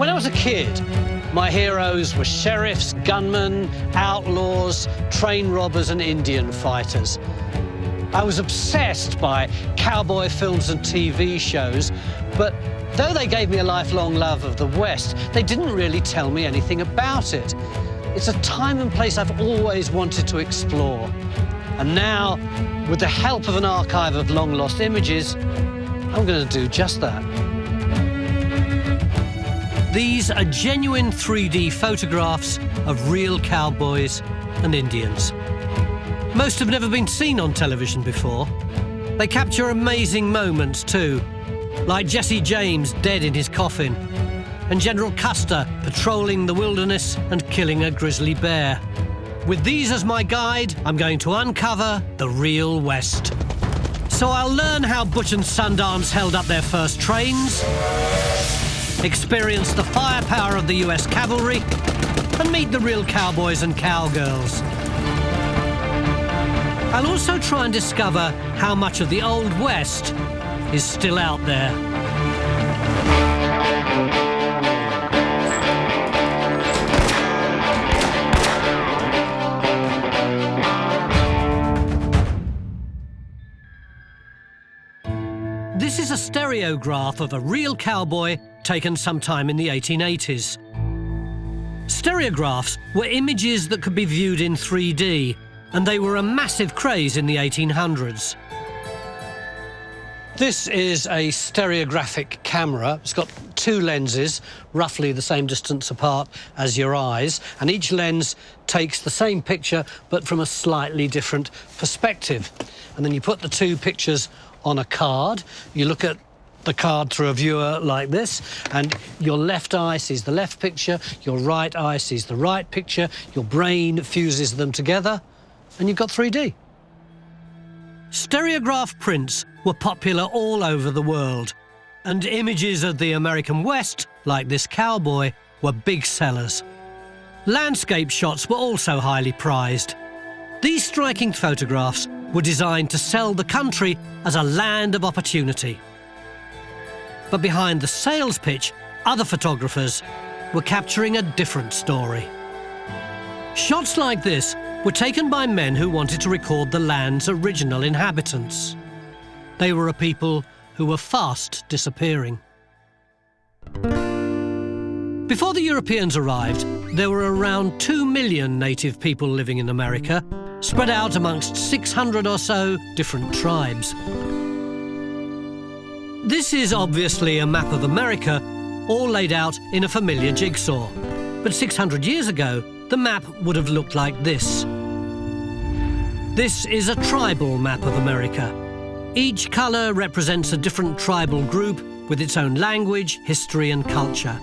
When I was a kid, my heroes were sheriffs, gunmen, outlaws, train robbers and Indian fighters. I was obsessed by cowboy films and TV shows, but though they gave me a lifelong love of the West, they didn't really tell me anything about it. It's a time and place I've always wanted to explore. And now, with the help of an archive of long-lost images, I'm going to do just that. These are genuine 3D photographs of real cowboys and Indians. Most have never been seen on television before. They capture amazing moments too, like Jesse James dead in his coffin, and General Custer patrolling the wilderness and killing a grizzly bear. With these as my guide, I'm going to uncover the real West. So I'll learn how Butch and Sundance held up their first trains, experience the firepower of the US cavalry, and meet the real cowboys and cowgirls. I'll also try and discover how much of the Old West is still out there. This is a stereograph of a real cowboy taken sometime in the 1880s. Stereographs were images that could be viewed in 3D, and they were a massive craze in the 1800s. This is a stereographic camera. It's got two lenses, roughly the same distance apart as your eyes, and each lens takes the same picture, but from a slightly different perspective. And then you put the two pictures on a card. You look at the card through a viewer like this, and your left eye sees the left picture, your right eye sees the right picture, your brain fuses them together, and you've got 3D. Stereograph prints were popular all over the world, and images of the American West, like this cowboy, were big sellers. Landscape shots were also highly prized. These striking photographs were designed to sell the country as a land of opportunity. But behind the sales pitch, other photographers were capturing a different story. Shots like this were taken by men who wanted to record the land's original inhabitants. They were a people who were fast disappearing. Before the Europeans arrived, there were around 2 million native people living in America, spread out amongst 600 or so different tribes. This is obviously a map of America, all laid out in a familiar jigsaw. But 600 years ago, the map would have looked like this. This is a tribal map of America. Each colour represents a different tribal group with its own language, history and culture.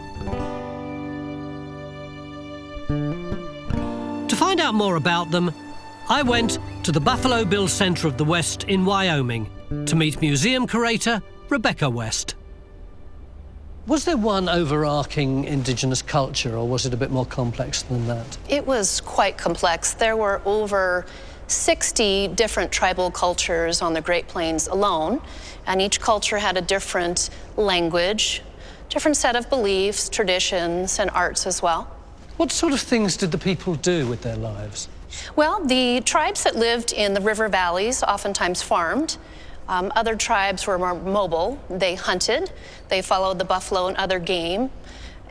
To find out more about them, I went to the Buffalo Bill Center of the West in Wyoming to meet museum curator Rebecca West. Was there one overarching indigenous culture, or was it a bit more complex than that? It was quite complex. There were over 60 different tribal cultures on the Great Plains alone, and each culture had a different language, different set of beliefs, traditions, and arts as well. What sort of things did the people do with their lives? Well, the tribes that lived in the river valleys oftentimes farmed. Other tribes were more mobile. They hunted, they followed the buffalo and other game.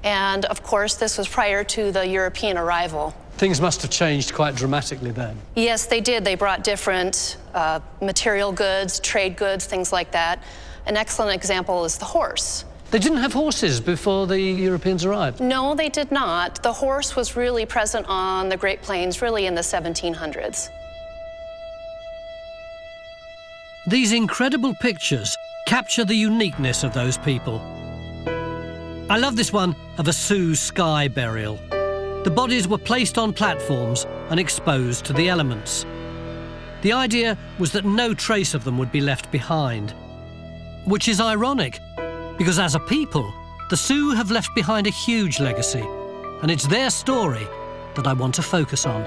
And of course, this was prior to the European arrival. Things must have changed quite dramatically then. Yes, they did. They brought different material goods, trade goods, things like that. An excellent example is the horse. They didn't have horses before the Europeans arrived? No, they did not. The horse was really present on the Great Plains really in the 1700s. These incredible pictures capture the uniqueness of those people. I love this one of a Sioux sky burial. The bodies were placed on platforms and exposed to the elements. The idea was that no trace of them would be left behind. Which is ironic, because as a people, the Sioux have left behind a huge legacy, and it's their story that I want to focus on.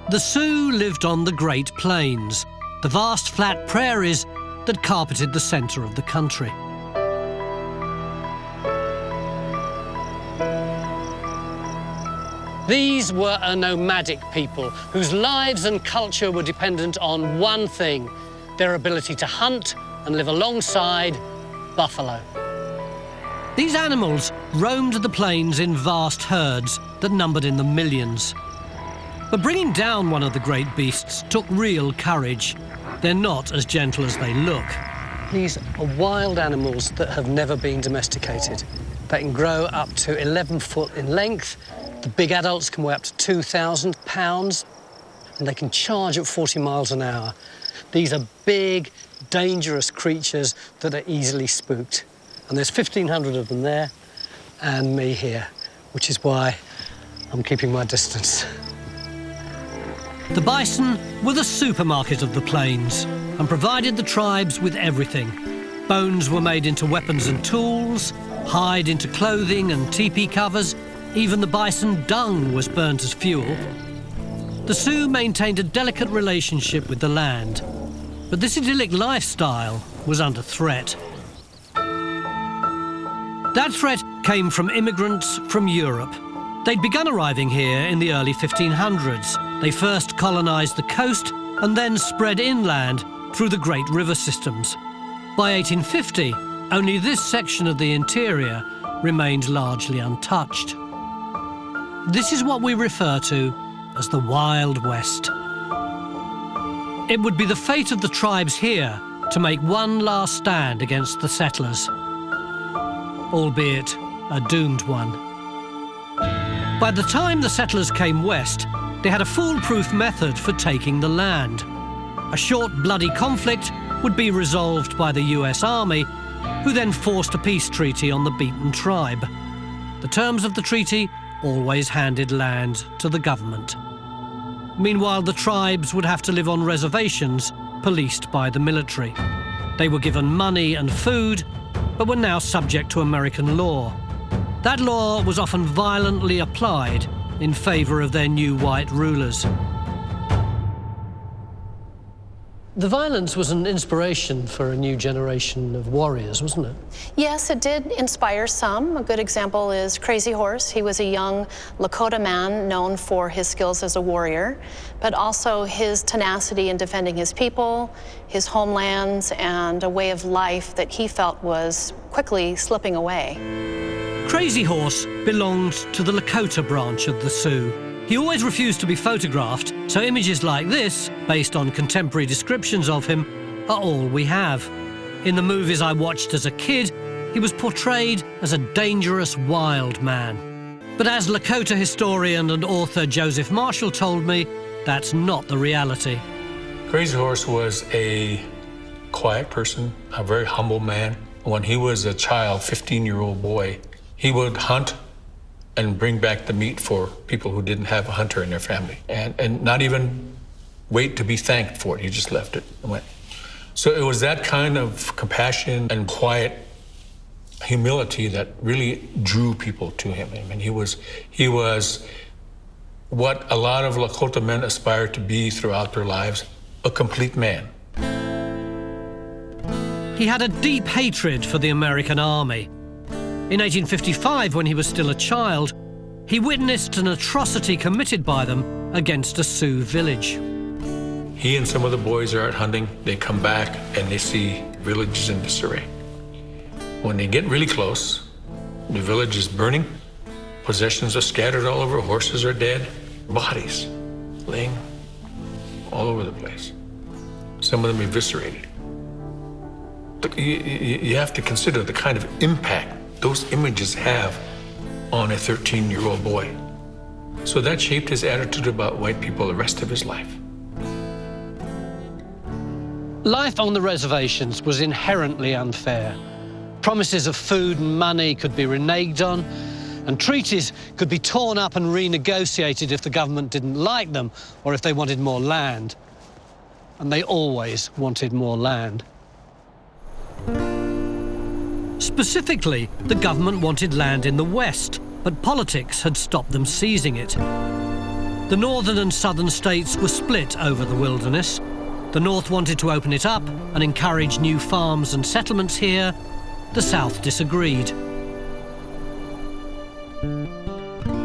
The Sioux lived on the Great Plains, the vast flat prairies that carpeted the centre of the country. These were a nomadic people whose lives and culture were dependent on one thing: their ability to hunt and live alongside buffalo. These animals roamed the plains in vast herds that numbered in the millions. But bringing down one of the great beasts took real courage. They're not as gentle as they look. These are wild animals that have never been domesticated. They can grow up to 11 foot in length. The big adults can weigh up to 2,000 pounds, and they can charge at 40 miles an hour. These are big, dangerous creatures that are easily spooked. And there's 1,500 of them there, and me here, which is why I'm keeping my distance. The bison were the supermarket of the plains and provided the tribes with everything. Bones were made into weapons and tools, hide into clothing and teepee covers. Even the bison dung was burnt as fuel. The Sioux maintained a delicate relationship with the land, but this idyllic lifestyle was under threat. That threat came from immigrants from Europe. They'd begun arriving here in the early 1500s. They first colonised the coast and then spread inland through the great river systems. By 1850, only this section of the interior remained largely untouched. This is what we refer to as the Wild West. It would be the fate of the tribes here to make one last stand against the settlers, albeit a doomed one. By the time the settlers came west, they had a foolproof method for taking the land. A short, bloody conflict would be resolved by the US Army, who then forced a peace treaty on the beaten tribe. The terms of the treaty always handed land to the government. Meanwhile, the tribes would have to live on reservations policed by the military. They were given money and food, but were now subject to American law. That law was often violently applied in favour of their new white rulers. The violence was an inspiration for a new generation of warriors, wasn't it? Yes, it did inspire some. A good example is Crazy Horse. He was a young Lakota man known for his skills as a warrior, but also his tenacity in defending his people, his homelands, and a way of life that he felt was quickly slipping away. Crazy Horse belonged to the Lakota branch of the Sioux. He always refused to be photographed, so images like this, based on contemporary descriptions of him, are all we have. In the movies I watched as a kid, he was portrayed as a dangerous wild man. But as Lakota historian and author Joseph Marshall told me, that's not the reality. Crazy Horse was a quiet person, a very humble man. When he was a child, 15-year-old boy, he would hunt and bring back the meat for people who didn't have a hunter in their family, and not even wait to be thanked for it. He just left it and went. So it was that kind of compassion and quiet humility that really drew people to him. I mean, he was what a lot of Lakota men aspire to be throughout their lives, a complete man. He had a deep hatred for the American army. In 1855, when he was still a child, he witnessed an atrocity committed by them against a Sioux village. He and some of the boys are out hunting. They come back and they see villages in disarray. When they get really close, the village is burning. Possessions are scattered all over. Horses are dead. Bodies laying all over the place. Some of them eviscerated. You have to consider the kind of impact those images have on a 13-year-old boy. So that shaped his attitude about white people the rest of his life. Life on the reservations was inherently unfair. Promises of food and money could be reneged on, and treaties could be torn up and renegotiated if the government didn't like them or if they wanted more land. And they always wanted more land. Specifically, the government wanted land in the west, but politics had stopped them seizing it. The northern and southern states were split over the wilderness. The north wanted to open it up and encourage new farms and settlements here. The south disagreed.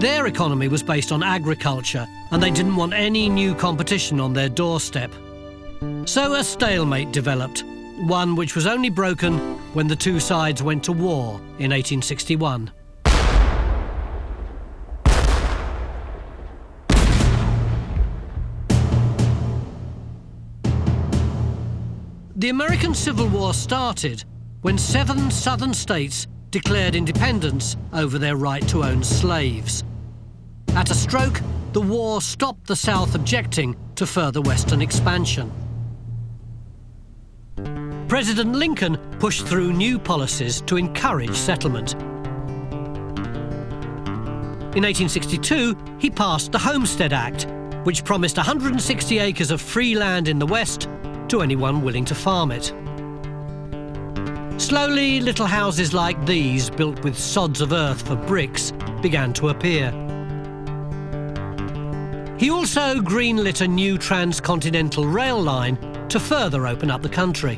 Their economy was based on agriculture, and they didn't want any new competition on their doorstep. So a stalemate developed, one which was only broken when the two sides went to war in 1861. The American Civil War started when 7 southern states declared independence over their right to own slaves. At a stroke, the war stopped the South objecting to further Western expansion. President Lincoln pushed through new policies to encourage settlement. In 1862, he passed the Homestead Act, which promised 160 acres of free land in the West to anyone willing to farm it. Slowly, little houses like these, built with sods of earth for bricks, began to appear. He also greenlit a new transcontinental rail line to further open up the country.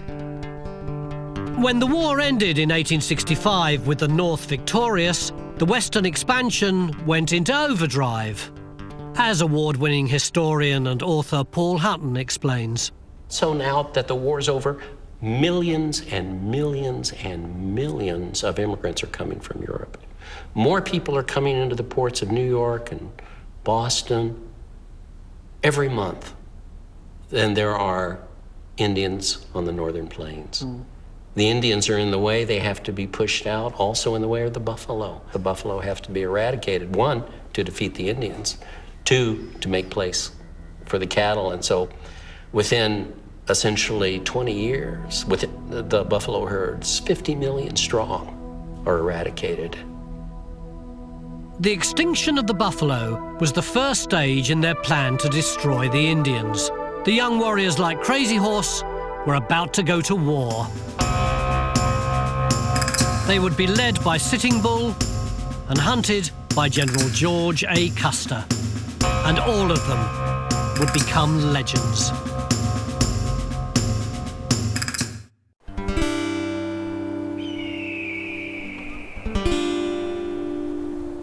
When the war ended in 1865 with the North victorious, the Western expansion went into overdrive, as award-winning historian and author Paul Hutton explains. So now that the war's over, millions and millions and millions of immigrants are coming from Europe. More people are coming into the ports of New York and Boston every month than there are Indians on the northern plains. The Indians are in the way, they have to be pushed out, also in the way of the buffalo. The buffalo have to be eradicated, 1, to defeat the Indians, 2, to make place for the cattle. And so within essentially 20 years, with the buffalo herds, 50 million strong, are eradicated. The extinction of the buffalo was the first stage in their plan to destroy the Indians. The young warriors like Crazy Horse were about to go to war. They would be led by Sitting Bull and hunted by General George A. Custer. And all of them would become legends.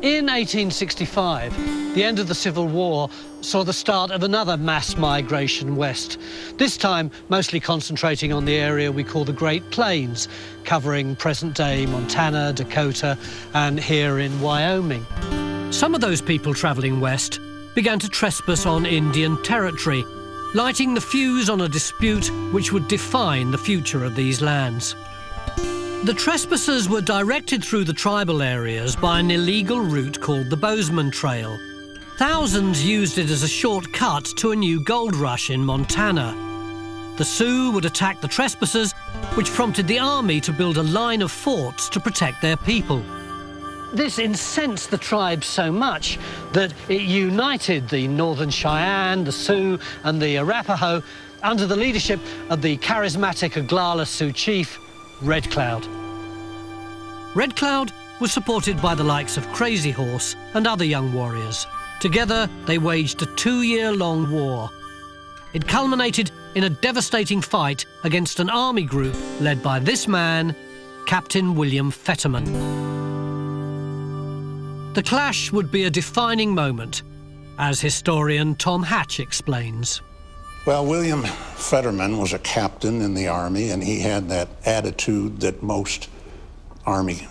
In 1865, the end of the Civil War saw the start of another mass migration west, this time mostly concentrating on the area we call the Great Plains, covering present-day Montana, Dakota, and here in Wyoming. Some of those people travelling west began to trespass on Indian territory, lighting the fuse on a dispute which would define the future of these lands. The trespassers were directed through the tribal areas by an illegal route called the Bozeman Trail. Thousands used it as a shortcut to a new gold rush in Montana. The Sioux would attack the trespassers, which prompted the army to build a line of forts to protect their people. This incensed the tribes so much that it united the Northern Cheyenne, the Sioux, and the Arapaho under the leadership of the charismatic Oglala Sioux chief, Red Cloud. Red Cloud was supported by the likes of Crazy Horse and other young warriors. Together, they waged a 2-year-long war. It culminated in a devastating fight against an army group led by this man, Captain William Fetterman. The clash would be a defining moment, as historian Tom Hatch explains. Well, William Fetterman was a captain in the Army, and he had that attitude that most Army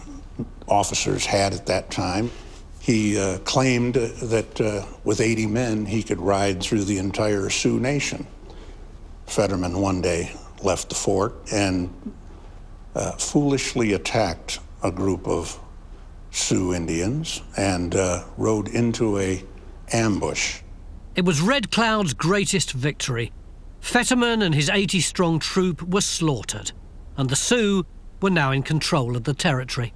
officers had at that time. He claimed that with 80 men, he could ride through the entire Sioux Nation. Fetterman one day left the fort and foolishly attacked a group of Sioux Indians and rode into an ambush. It was Red Cloud's greatest victory. Fetterman and his 80-strong troop were slaughtered, and the Sioux were now in control of the territory.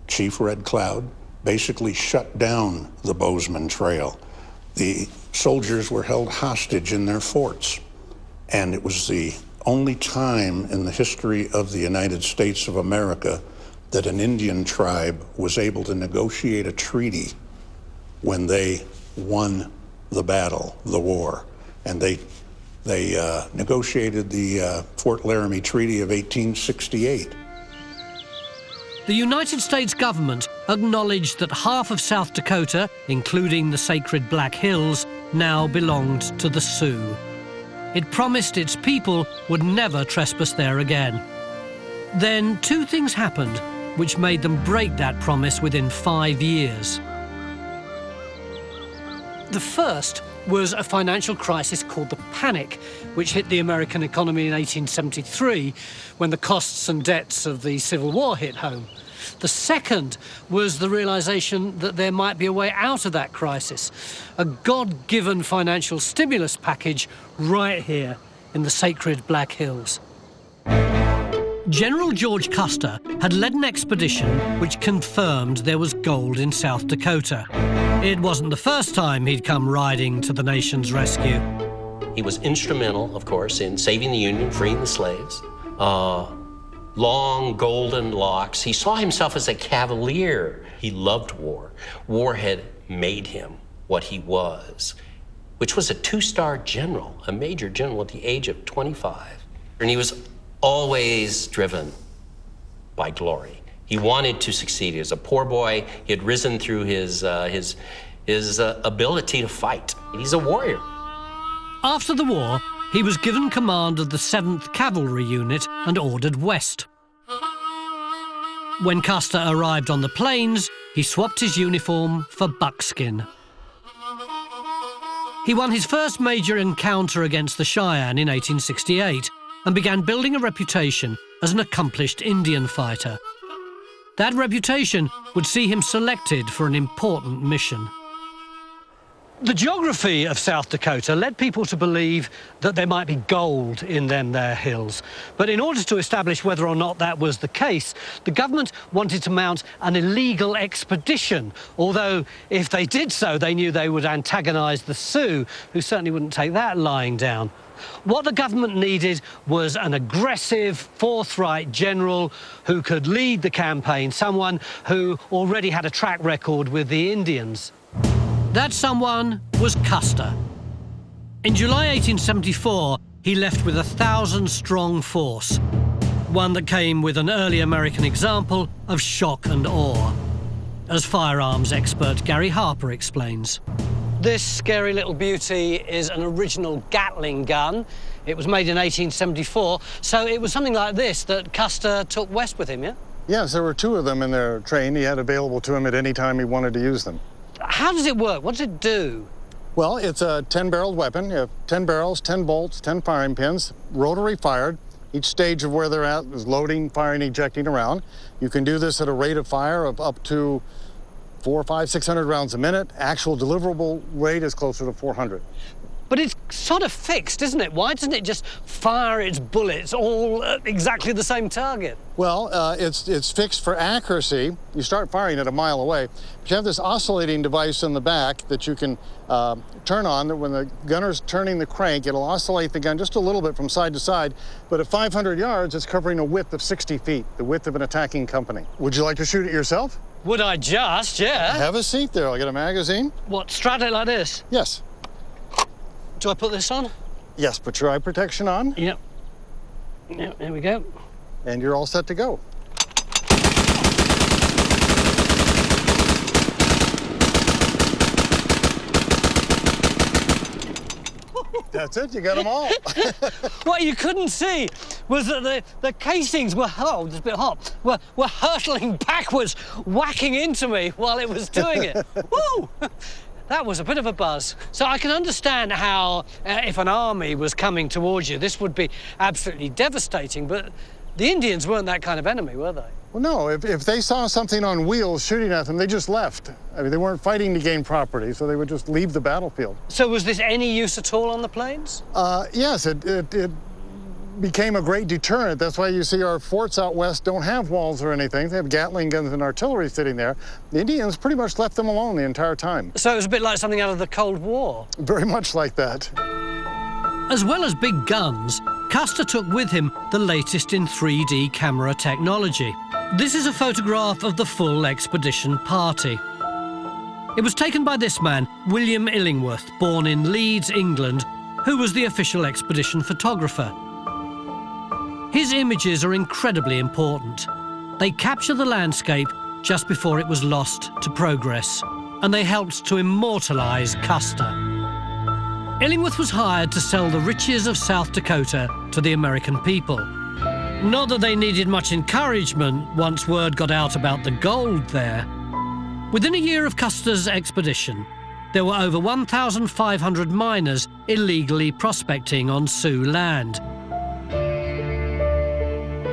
Chief Red Cloud basically shut down the Bozeman Trail. The soldiers were held hostage in their forts, and it was the only time in the history of the United States of America that an Indian tribe was able to negotiate a treaty when they won the battle, the war. And they negotiated the Fort Laramie Treaty of 1868. The United States government acknowledged that half of South Dakota, including the sacred Black Hills, now belonged to the Sioux. It promised its people would never trespass there again. Then two things happened which made them break that promise within 5 years. The first was a financial crisis called the Panic, which hit the American economy in 1873 when the costs and debts of the Civil War hit home. The second was the realization that there might be a way out of that crisis, a God-given financial stimulus package right here in the sacred Black Hills. General George Custer had led an expedition which confirmed there was gold in South Dakota. It wasn't the first time he'd come riding to the nation's rescue. He was instrumental, of course, in saving the Union, freeing the slaves. Long golden locks. He saw himself as a cavalier. He loved war. War had made him what he was, which was a 2-star general, a major general at the age of 25. And he was always driven by glory. He wanted to succeed. He was a poor boy. He had risen through his ability to fight. He's a warrior. After the war, he was given command of the 7th Cavalry Unit and ordered west. When Custer arrived on the plains, he swapped his uniform for buckskin. He won his first major encounter against the Cheyenne in 1868 and began building a reputation as an accomplished Indian fighter. That reputation would see him selected for an important mission. The geography of South Dakota led people to believe that there might be gold in their hills. But in order to establish whether or not that was the case, the government wanted to mount an illegal expedition, although if they did so, they knew they would antagonize the Sioux, who certainly wouldn't take that lying down. What the government needed was an aggressive, forthright general who could lead the campaign, someone who already had a track record with the Indians. That someone was Custer. In July 1874, he left with a 1,000-strong force, one that came with an early American example of shock and awe, as firearms expert Gary Harper explains. This scary little beauty is an original Gatling gun. It was made in 1874, so it was something like this that Custer took west with him, yeah? Yes, there were 2 of them in their train he had available to him at any time he wanted to use them. How does it work? What does it do? Well, it's a 10-barreled weapon. You have 10 barrels, 10 bolts, 10 firing pins, rotary fired. Each stage of where they're at is loading, firing, ejecting around. You can do this at a rate of fire of up to 400, 500, 600 rounds a minute. Actual deliverable rate is closer to 400. But it's sort of fixed, isn't it? Why doesn't it just fire its bullets all at exactly the same target? Well, it's fixed for accuracy. You start firing at a mile away. But you have this oscillating device in the back that you can turn on. That when the gunner's turning the crank, it'll oscillate the gun just a little bit from side to side. But at 500 yards, it's covering a width of 60 feet, the width of an attacking company. Would you like to shoot it yourself? Would I just, yeah. Have a seat there. I'll get a magazine. What, strap it like this? Yes. Do I put this on? Yes, put your eye protection on. Yep. Yep, there we go. And you're all set to go. That's it, you got them all. What you couldn't see was that the casings were, oh, it's a bit hot, were hurtling backwards, whacking into me while it was doing it. Woo! That was a bit of a buzz. So I can understand how, if an army was coming towards you, this would be absolutely devastating, but the Indians weren't that kind of enemy, were they? Well, no, if they saw something on wheels shooting at them, they just left. I mean, they weren't fighting to gain property, so they would just leave the battlefield. So was this any use at all on the plains? Yes, it became a great deterrent. That's why you see our forts out west don't have walls or anything. They have Gatling guns and artillery sitting there. The Indians pretty much left them alone the entire time. So it was a bit like something out of the Cold War? Very much like that. As well as big guns, Custer took with him the latest in 3D camera technology. This is a photograph of the full expedition party. It was taken by this man, William Illingworth, born in Leeds, England, who was the official expedition photographer. His images are incredibly important. They captured the landscape just before it was lost to progress, and they helped to immortalise Custer. Illingworth was hired to sell the riches of South Dakota to the American people. Not that they needed much encouragement once word got out about the gold there. Within a year of Custer's expedition, there were over 1,500 miners illegally prospecting on Sioux land.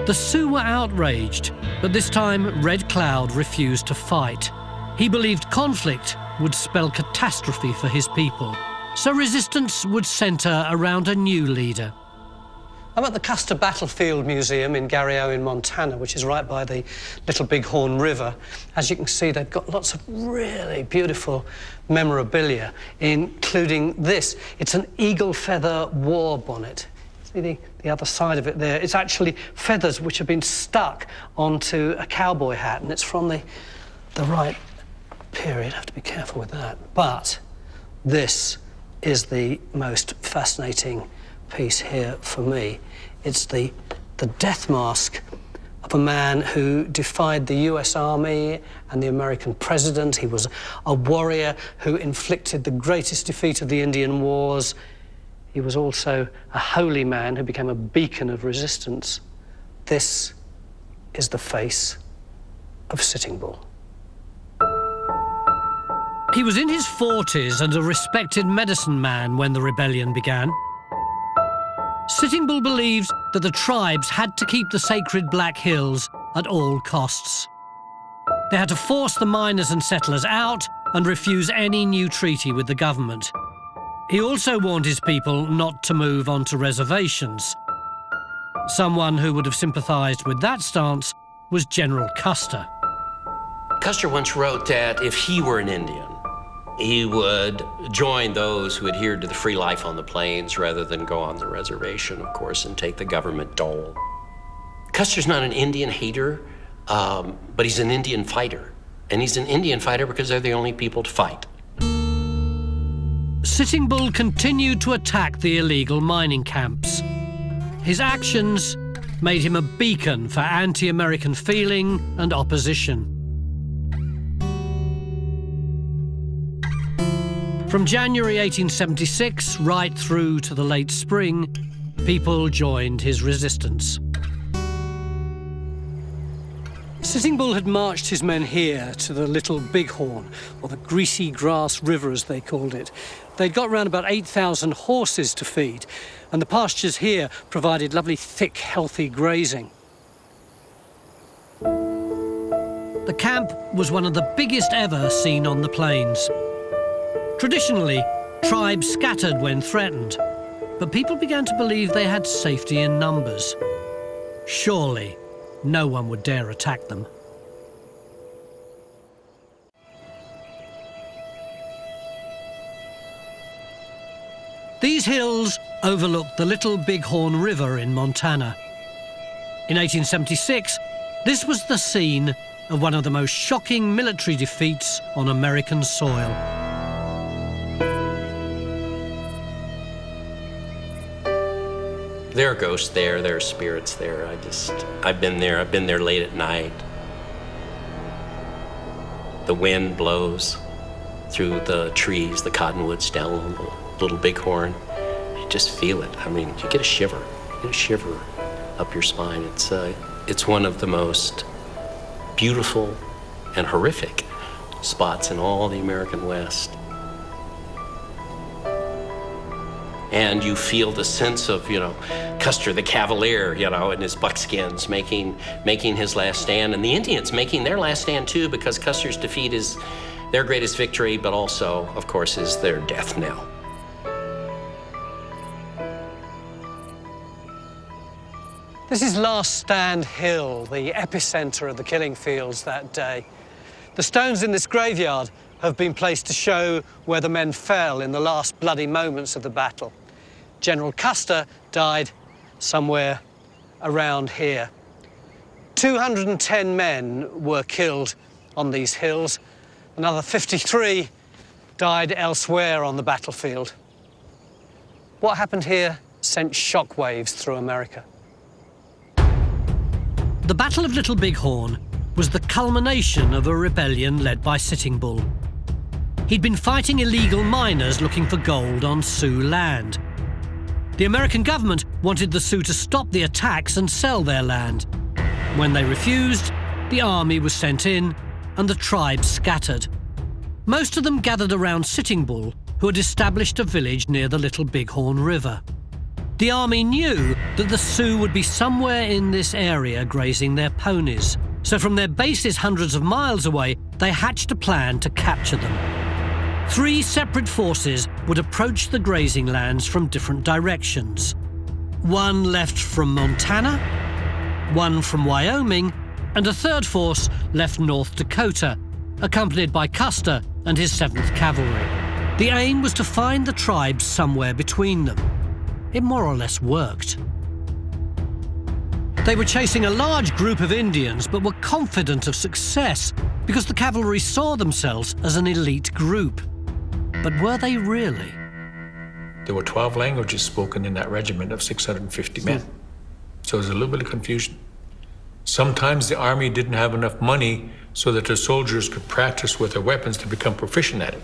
The Sioux were outraged, but this time Red Cloud refused to fight. He believed conflict would spell catastrophe for his people, so resistance would centre around a new leader. I'm at the Custer Battlefield Museum in Garryo in Montana, which is right by the Little Bighorn River. As you can see, they've got lots of really beautiful memorabilia, including this. It's an eagle feather war bonnet. See the other side of it there? It's actually feathers which have been stuck onto a cowboy hat, and it's from the right period. I have to be careful with that. But this is the most fascinating piece here for me. It's the death mask of a man who defied the US Army and the American president. He was a warrior who inflicted the greatest defeat of the Indian Wars. He was also a holy man who became a beacon of resistance. This is the face of Sitting Bull. He was in his 40s and a respected medicine man when the rebellion began. Sitting Bull believed that the tribes had to keep the sacred Black Hills at all costs. They had to force the miners and settlers out and refuse any new treaty with the government. He also warned his people not to move onto reservations. Someone who would have sympathised with that stance was General Custer. Custer once wrote that if he were an Indian, he would join those who adhered to the free life on the plains rather than go on the reservation, of course, and take the government dole. Custer's not an Indian hater, but he's an Indian fighter. And he's an Indian fighter because they're the only people to fight. Sitting Bull continued to attack the illegal mining camps. His actions made him a beacon for anti-American feeling and opposition. From January 1876 right through to the late spring, people joined his resistance. Sitting Bull had marched his men here to the Little Bighorn, or the Greasy Grass River as they called it. They'd got around about 8,000 horses to feed, and the pastures here provided lovely, thick, healthy grazing. The camp was one of the biggest ever seen on the plains. Traditionally, tribes scattered when threatened, but people began to believe they had safety in numbers. Surely, no one would dare attack them. These hills overlook the Little Bighorn River in Montana. In 1876, this was the scene of one of the most shocking military defeats on American soil. There are ghosts there, there are spirits there. I've been there late at night. The wind blows through the trees, the cottonwoods down on the Little Bighorn. You just feel it. I mean, you get a shiver. You get a shiver up your spine. It's one of the most beautiful and horrific spots in all the American West. And you feel the sense of, Custer the Cavalier, in his buckskins making his last stand. And the Indians making their last stand too, because Custer's defeat is their greatest victory, but also, of course, is their death knell. This is Last Stand Hill, the epicenter of the killing fields that day. The stones in this graveyard have been placed to show where the men fell in the last bloody moments of the battle. General Custer died somewhere around here. 210 men were killed on these hills. Another 53 died elsewhere on the battlefield. What happened here sent shockwaves through America. The Battle of Little Bighorn was the culmination of a rebellion led by Sitting Bull. He'd been fighting illegal miners looking for gold on Sioux land. The American government wanted the Sioux to stop the attacks and sell their land. When they refused, the army was sent in and the tribes scattered. Most of them gathered around Sitting Bull, who had established a village near the Little Bighorn River. The army knew that the Sioux would be somewhere in this area grazing their ponies, so from their bases hundreds of miles away, they hatched a plan to capture them. 3 separate forces would approach the grazing lands from different directions. One left from Montana, one from Wyoming, and a third force left North Dakota, accompanied by Custer and his 7th Cavalry. The aim was to find the tribes somewhere between them. It more or less worked. They were chasing a large group of Indians, but were confident of success because the cavalry saw themselves as an elite group. But were they really? There were 12 languages spoken in that regiment of 650 men. So there's a little bit of confusion. Sometimes the army didn't have enough money so that the soldiers could practice with their weapons to become proficient at it.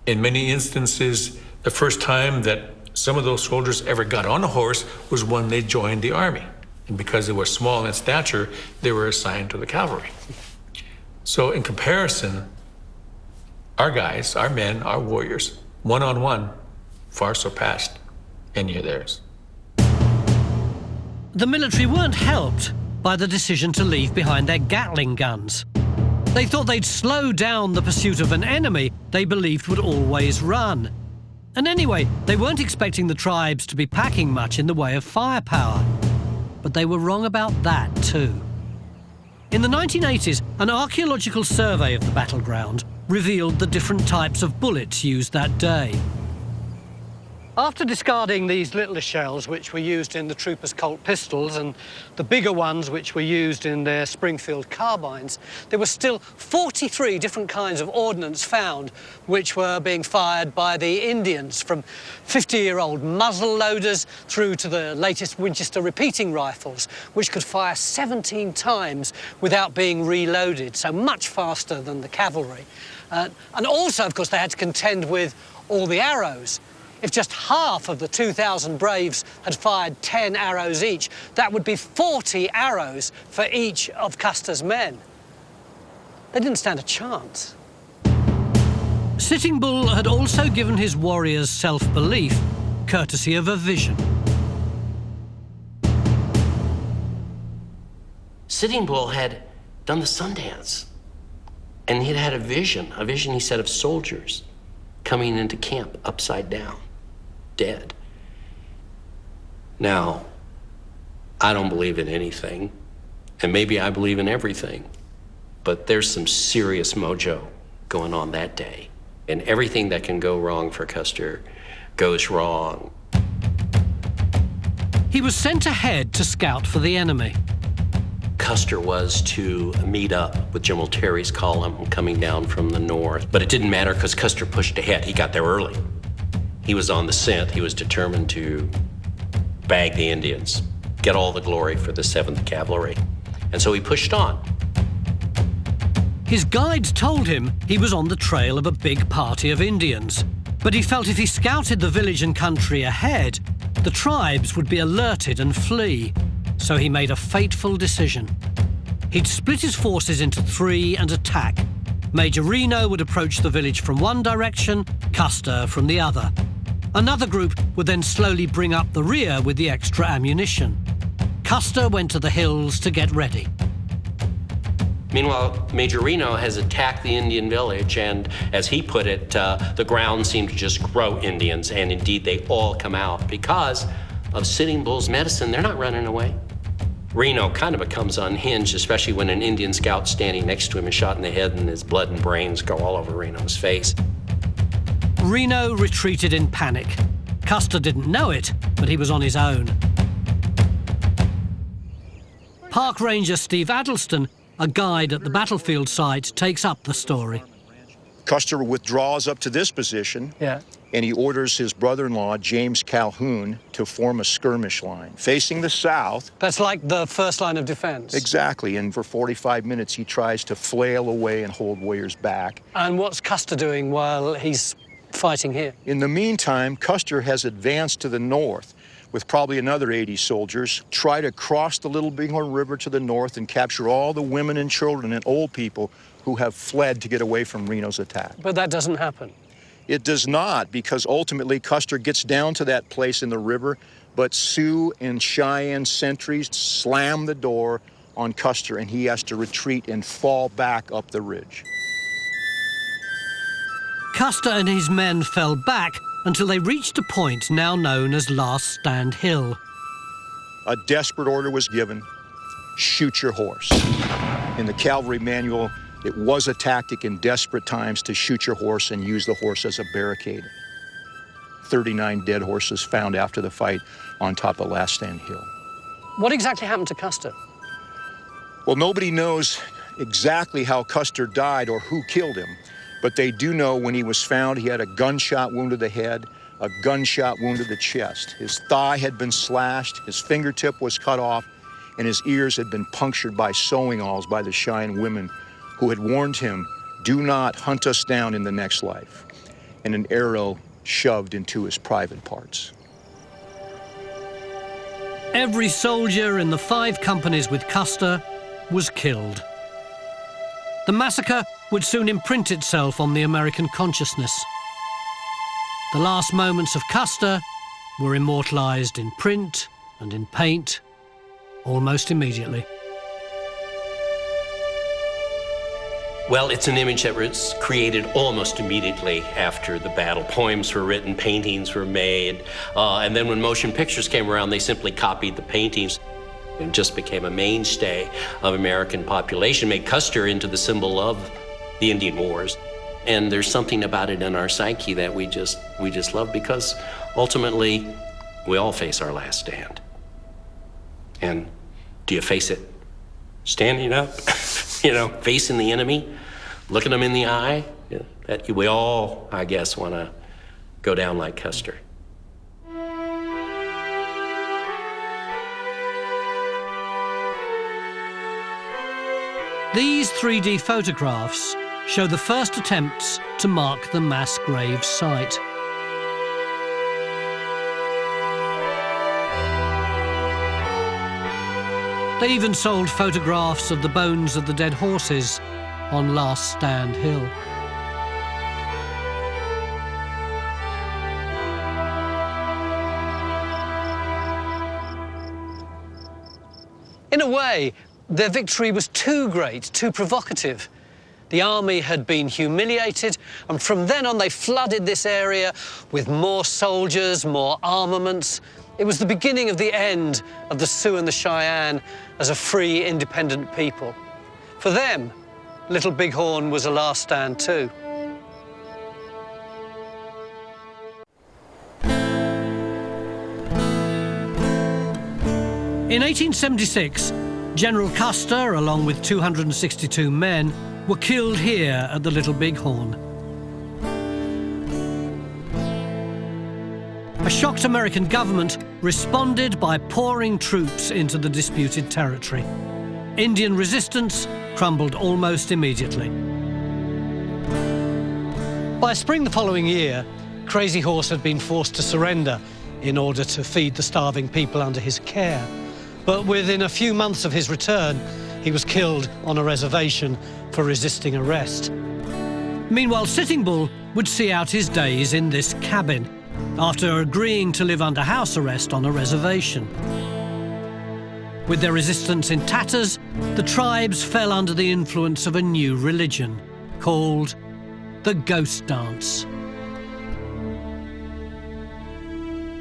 In many instances, the first time that some of those soldiers ever got on a horse was when they joined the army. And because they were small in stature, they were assigned to the cavalry. So in comparison, our guys, our men, our warriors, one-on-one, far surpassed any of theirs. The military weren't helped by the decision to leave behind their Gatling guns. They thought they'd slow down the pursuit of an enemy they believed would always run. And anyway, they weren't expecting the tribes to be packing much in the way of firepower. But they were wrong about that too. In the 1980s, an archaeological survey of the battleground revealed the different types of bullets used that day. After discarding these littler shells, which were used in the troopers' Colt pistols, and the bigger ones, which were used in their Springfield carbines, there were still 43 different kinds of ordnance found, which were being fired by the Indians, from 50-year-old muzzle loaders through to the latest Winchester repeating rifles, which could fire 17 times without being reloaded, so much faster than the cavalry. And also, of course, they had to contend with all the arrows. If just half of the 2,000 Braves had fired 10 arrows each, that would be 40 arrows for each of Custer's men. They didn't stand a chance. Sitting Bull had also given his warriors self-belief, courtesy of a vision. Sitting Bull had done the Sundance, and he'd had a vision, he said, of soldiers coming into camp upside down, dead. Now, I don't believe in anything, and maybe I believe in everything, but there's some serious mojo going on that day, and everything that can go wrong for Custer goes wrong. He was sent ahead to scout for the enemy. Custer was to meet up with General Terry's column coming down from the north, but it didn't matter because Custer pushed ahead. He got there early. He was on the scent. He was determined to bag the Indians, get all the glory for the 7th Cavalry. And so he pushed on. His guides told him he was on the trail of a big party of Indians, but he felt if he scouted the village and country ahead, the tribes would be alerted and flee. So he made a fateful decision. He'd split his forces into 3 and attack. Major Reno would approach the village from one direction, Custer from the other. Another group would then slowly bring up the rear with the extra ammunition. Custer went to the hills to get ready. Meanwhile, Major Reno has attacked the Indian village, and as he put it, the ground seemed to just grow Indians, and indeed they all come out. Because of Sitting Bull's medicine, they're not running away. Reno kind of becomes unhinged, especially when an Indian scout's standing next to him and shot in the head, and his blood and brains go all over Reno's face. Reno retreated in panic. Custer didn't know it, but he was on his own. Park Ranger Steve Addleston, a guide at the battlefield site, takes up the story. Custer withdraws up to this position. Yeah. and he orders his brother-in-law, James Calhoun, to form a skirmish line facing the south. That's like the first line of defense? Exactly, and for 45 minutes he tries to flail away and hold warriors back. And what's Custer doing while he's fighting here? In the meantime, Custer has advanced to the north with probably another 80 soldiers, try to cross the Little Bighorn River to the north and capture all the women and children and old people who have fled to get away from Reno's attack. But that doesn't happen. It does not, because ultimately Custer gets down to that place in the river, but Sioux and Cheyenne sentries slam the door on Custer, and he has to retreat and fall back up the ridge. Custer and his men fell back until they reached a point now known as Last Stand Hill. A desperate order was given: shoot your horse. In the cavalry manual, it was a tactic in desperate times to shoot your horse and use the horse as a barricade. 39 dead horses found after the fight on top of Last Stand Hill. What exactly happened to Custer? Well, nobody knows exactly how Custer died or who killed him, but they do know when he was found, he had a gunshot wound to the head, a gunshot wound to the chest. His thigh had been slashed, his fingertip was cut off, and his ears had been punctured by sewing awls by the Cheyenne women who had warned him, "Do not hunt us down in the next life," and an arrow shoved into his private parts. Every soldier in the 5 companies with Custer was killed. The massacre would soon imprint itself on the American consciousness. The last moments of Custer were immortalized in print and in paint almost immediately. Well, it's an image that was created almost immediately after the battle. Poems were written, paintings were made, and then when motion pictures came around, they simply copied the paintings. It just became a mainstay of American population, made Custer into the symbol of the Indian Wars. And there's something about it in our psyche that we just love, because ultimately, we all face our last stand. And do you face it standing up, facing the enemy, looking them in the eye? That we all, I guess, want to go down like Custer. These 3D photographs show the first attempts to mark the mass grave site. They even sold photographs of the bones of the dead horses on Last Stand Hill. In a way, their victory was too great, too provocative. The army had been humiliated, and from then on they flooded this area with more soldiers, more armaments. It was the beginning of the end of the Sioux and the Cheyenne as a free, independent people. For them, Little Bighorn was a last stand too. In 1876, General Custer, along with 262 men, were killed here at the Little Bighorn. A shocked American government responded by pouring troops into the disputed territory. Indian resistance crumbled almost immediately. By spring the following year, Crazy Horse had been forced to surrender in order to feed the starving people under his care. But within a few months of his return, he was killed on a reservation for resisting arrest. Meanwhile, Sitting Bull would see out his days in this cabin after agreeing to live under house arrest on a reservation. With their resistance in tatters, the tribes fell under the influence of a new religion called the Ghost Dance.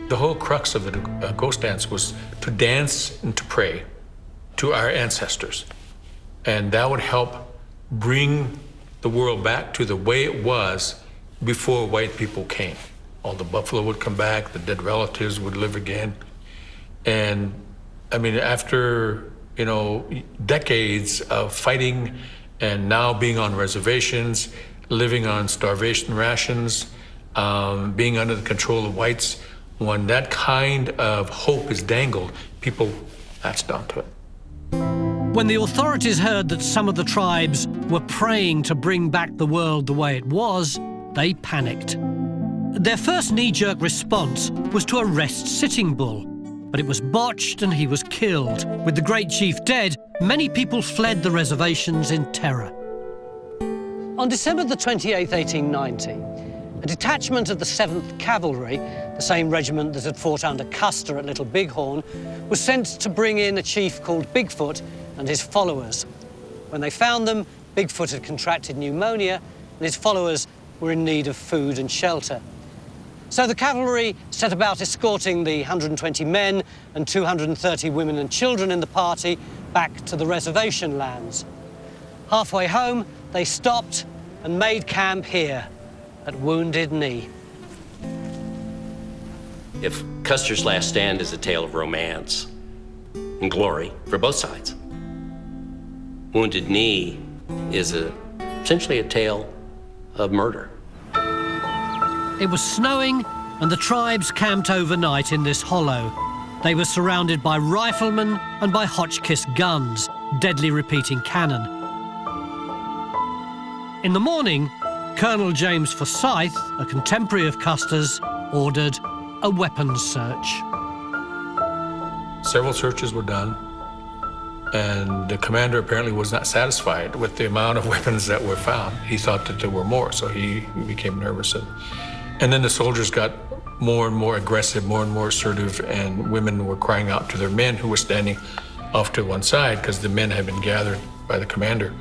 The whole crux of the ghost dance was to dance and to pray to our ancestors. And that would help bring the world back to the way it was before white people came. All the buffalo would come back, the dead relatives would live again. And I mean, after, decades of fighting and now being on reservations, living on starvation rations, being under the control of whites, when that kind of hope is dangled, people latched onto it. When the authorities heard that some of the tribes were praying to bring back the world the way it was, they panicked. Their first knee-jerk response was to arrest Sitting Bull, but it was botched and he was killed. With the great chief dead, many people fled the reservations in terror. On December the 28th, 1890, a detachment of the 7th Cavalry, the same regiment that had fought under Custer at Little Bighorn, was sent to bring in a chief called Bigfoot and his followers. When they found them, Bigfoot had contracted pneumonia and his followers were in need of food and shelter. So the cavalry set about escorting the 120 men and 230 women and children in the party back to the reservation lands. Halfway home, they stopped and made camp here at Wounded Knee. If Custer's Last Stand is a tale of romance and glory for both sides, Wounded Knee is essentially a tale of murder. It was snowing, and the tribes camped overnight in this hollow. They were surrounded by riflemen and by Hotchkiss guns, deadly repeating cannon. In the morning, Colonel James Forsyth, a contemporary of Custer's, ordered a weapons search. Several searches were done, and the commander apparently was not satisfied with the amount of weapons that were found. He thought that there were more, so he became nervous. And then the soldiers got more and more aggressive, more and more assertive, and women were crying out to their men who were standing off to one side because the men had been gathered by the commander.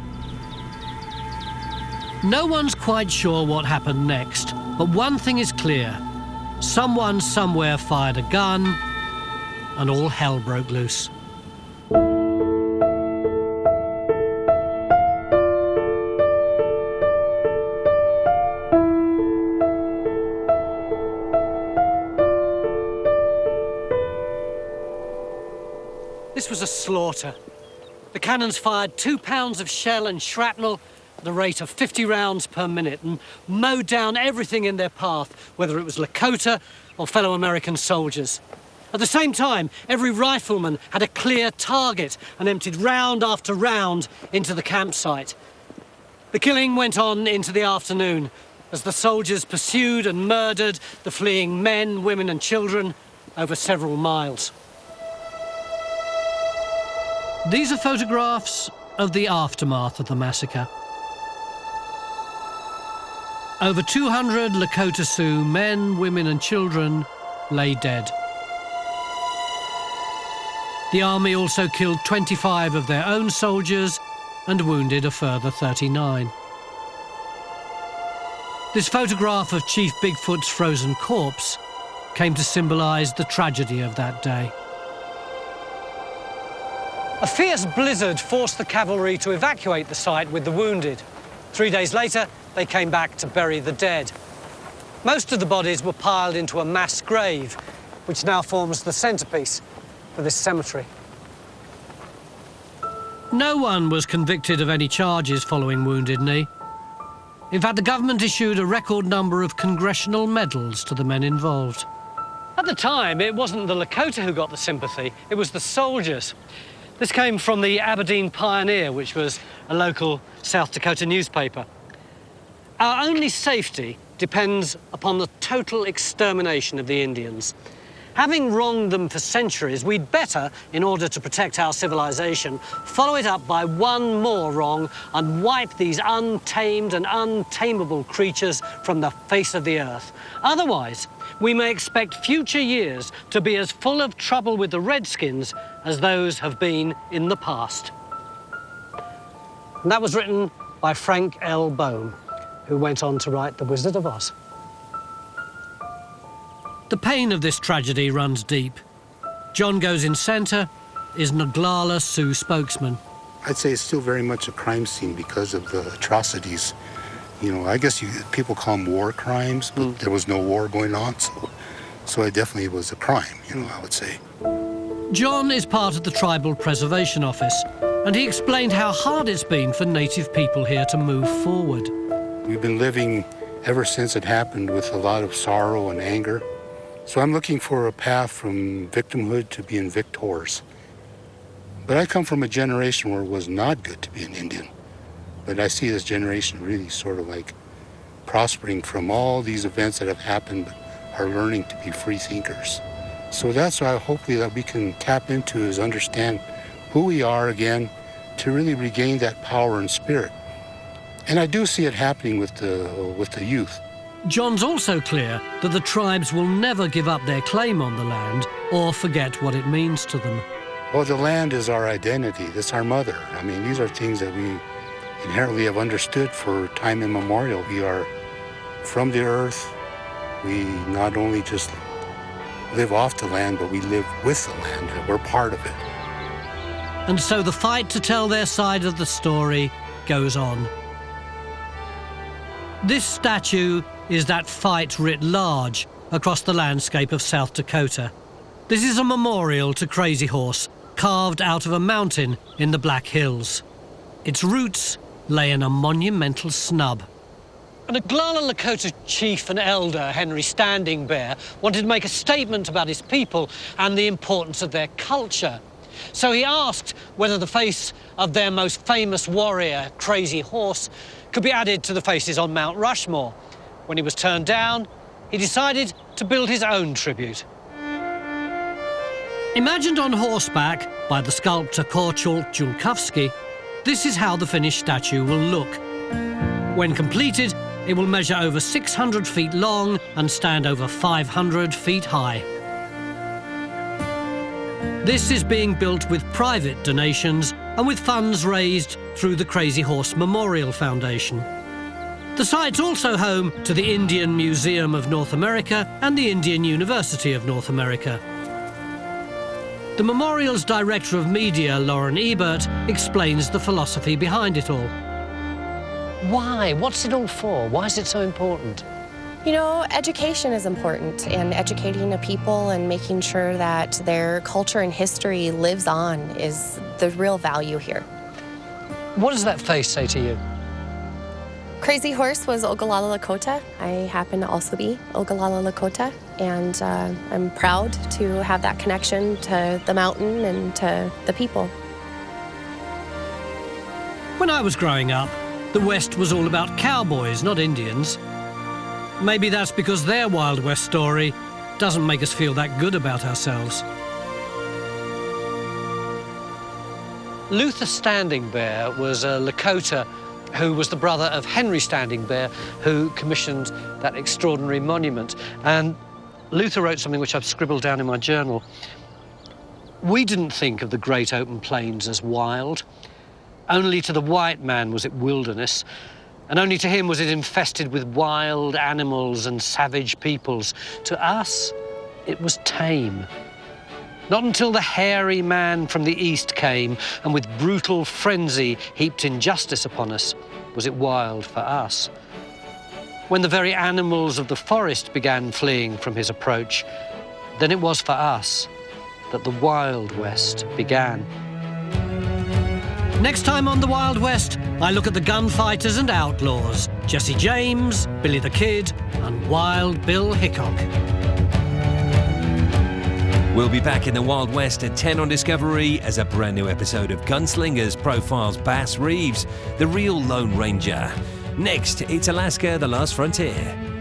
No one's quite sure what happened next, but one thing is clear. Someone somewhere fired a gun, and all hell broke loose. This was a slaughter. The cannons fired 2 pounds of shell and shrapnel at the rate of 50 rounds per minute and mowed down everything in their path, whether it was Lakota or fellow American soldiers. At the same time, every rifleman had a clear target and emptied round after round into the campsite. The killing went on into the afternoon as the soldiers pursued and murdered the fleeing men, women and children over several miles. These are photographs of the aftermath of the massacre. Over 200 Lakota Sioux men, women and children lay dead. The army also killed 25 of their own soldiers and wounded a further 39. This photograph of Chief Bigfoot's frozen corpse came to symbolize the tragedy of that day. A fierce blizzard forced the cavalry to evacuate the site with the wounded. 3 days later, they came back to bury the dead. Most of the bodies were piled into a mass grave, which now forms the centrepiece for this cemetery. No one was convicted of any charges following Wounded Knee. In fact, the government issued a record number of congressional medals to the men involved. At the time, it wasn't the Lakota who got the sympathy, it was the soldiers. This came from the Aberdeen Pioneer, which was a local South Dakota newspaper. Our only safety depends upon the total extermination of the Indians. Having wronged them for centuries, we'd better, in order to protect our civilization, follow it up by one more wrong and wipe these untamed and untamable creatures from the face of the earth. Otherwise, we may expect future years to be as full of trouble with the Redskins as those have been in the past. And that was written by Frank L. Boehm, who went on to write The Wizard of Oz. The pain of this tragedy runs deep. John Goes in Center is Noglala Sioux spokesman. I'd say it's still very much a crime scene because of the atrocities. You know, I guess people call them war crimes, but there was no war going on, so it definitely was a crime, I would say. John is part of the Tribal Preservation Office, and he explained how hard it's been for native people here to move forward. We've been living ever since it happened with a lot of sorrow and anger. So I'm looking for a path from victimhood to being victors. But I come from a generation where it was not good to be an Indian. But I see this generation really sort of like prospering from all these events that have happened, but are learning to be free thinkers. So that's why hopefully that we can tap into is understand who we are again to really regain that power and spirit. And I do see it happening with the youth. John's also clear that the tribes will never give up their claim on the land or forget what it means to them. Well, the land is our identity. It's our mother. I mean, these are things that we inherently have understood for time immemorial. We are from the earth. We not only just live off the land, but we live with the land. We're part of it. And so the fight to tell their side of the story goes on. This statue is that fight writ large across the landscape of South Dakota. This is a memorial to Crazy Horse, carved out of a mountain in the Black Hills. Its roots lay in a monumental snub. An Oglala Lakota chief and elder, Henry Standing Bear, wanted to make a statement about his people and the importance of their culture. So he asked whether the face of their most famous warrior, Crazy Horse, could be added to the faces on Mount Rushmore. When he was turned down, he decided to build his own tribute. Imagined on horseback by the sculptor Korczul Junkowski, this is how the finished statue will look. When completed, it will measure over 600 feet long and stand over 500 feet high. This is being built with private donations and with funds raised through the Crazy Horse Memorial Foundation. The site's also home to the Indian Museum of North America and the Indian University of North America. The memorial's director of media, Lauren Ebert, explains the philosophy behind it all. Why? What's it all for? Why is it so important? You know, education is important, and educating a people and making sure that their culture and history lives on is the real value here. What does that face say to you? Crazy Horse was Oglala Lakota. I happen to also be Oglala Lakota, and I'm proud to have that connection to the mountain and to the people. When I was growing up, the West was all about cowboys, not Indians. Maybe that's because their Wild West story doesn't make us feel that good about ourselves. Luther Standing Bear was a Lakota who was the brother of Henry Standing Bear, who commissioned that extraordinary monument. And Luther wrote something which I've scribbled down in my journal. We didn't think of the great open plains as wild. Only to the white man was it wilderness, and only to him was it infested with wild animals and savage peoples. To us, it was tame. Not until the hairy man from the east came and with brutal frenzy heaped injustice upon us was it wild for us. When the very animals of the forest began fleeing from his approach, then it was for us that the Wild West began. Next time on the Wild West, I look at the gunfighters and outlaws, Jesse James, Billy the Kid, and Wild Bill Hickok. We'll be back in the Wild West at 10 on Discovery as a brand new episode of Gunslingers profiles Bass Reeves, the real Lone Ranger. Next, it's Alaska, the Last Frontier.